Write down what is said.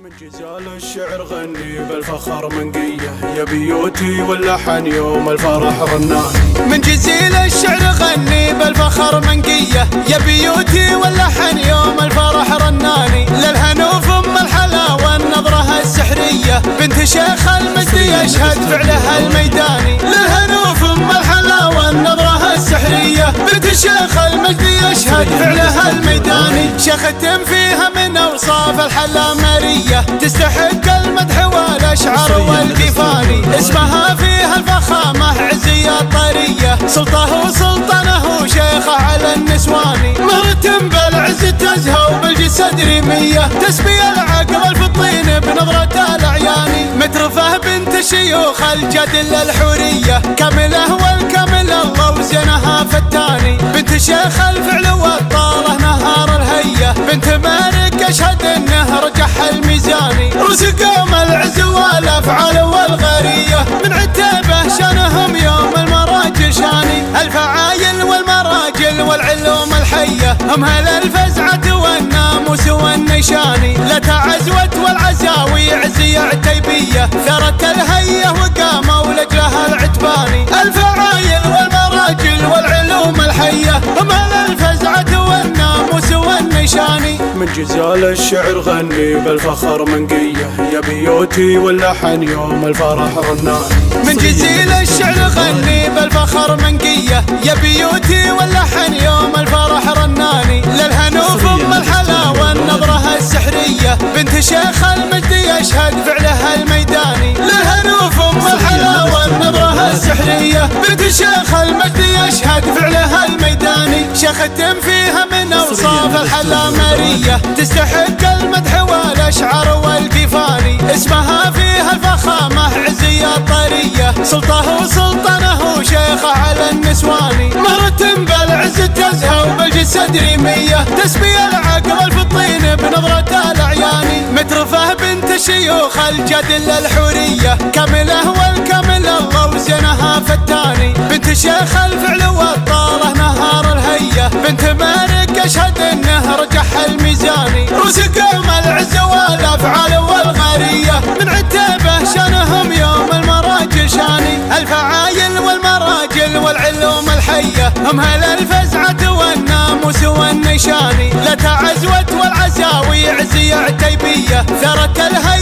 من جزال الشعر غني بالفخر منقية، يا بيوتي واللحن يوم الفرح رناني. من جزيل الشعر غني بالفخر منقية، يا بيوتي واللحن يوم الفرح رناني. للهنوف ام الحلاوة النظرة السحرية، بنت شيخ المجد يشهد فعلها الميداني. للهنوف ام الحلاوة النظرة السحرية، بنت شيخ المجد يشهد فعلها الميداني. شيختم فيها من اوصاف الحلامرية، تستحق المدح والاشعار والقفاني. اسمها فيها الفخامة عزية الطرية، سلطه وسلطنه شيخه على النسواني. مرتم بالعز تزهى وبالجسد ريمية، تسبي العقل الفطين بنظرة الاعياني. مترفه بنت شيوخ الجدل الحورية، كامله والكامل الله وزينها فتاني. بنت شيخ الفعل والطاله نهار الهية، بنت مالك اشهد انه رجح الميزاني. رزقهم العز والافعال والغرية، من عتابه شانهم يوم المراجل شاني. الفعايل والمراجل والعلوم الحية، هم هل الفزعة والناموس والنيشاني. لتعزوت والعزاوي عزية عتيبية، ثرت الهية وقاموا لاجلها العتباني. الفعايل والمراجل والعلوم الحية، هم هل الفزعة والناموس والنيشاني. من جزال الشعر غني بالفخر منقية، يا بيوتي واللحن يوم الفرح رناني. من جزيل الشعر غني بالفخر منقية، يا بيوتي واللحن يوم الفرح رناني. للهنوف ام الحلاوة النظرة السحرية، بنت شيخ المجد يشهد فعلها الميداني. للهنوف ام الحلاوة النظرة السحرية، بنت شيخ المجد يشهد فعلها الميداني. شيختم فيها من اوصاف الحلامرية، تستحق المدح والاشعار والقفاني. اسمها فيها الفخامة عزية الطرية، سلطه وسلطنه شيخه على النسواني. مرتم بالعز تزهى وبالجسد ريمية، تسبي العقل الفطين بنظرة الاعياني. مترفه بنت شيوخ الجدل الحورية، كامله والكامل الله وزينها فتاني. بنت شيخ الفعل والطاله نهار الهية، بنت مالك اشهد انه رجح الميزاني. رزقهم العز والافعال والغرية، من عتابه شانهم يوم المراجل شاني. الفعايل والمراجل والعلوم الحية، هم هل الفزعة والناموس والنيشاني. لتعزوت والعزاوي عزية عتيبية، ثرت الهية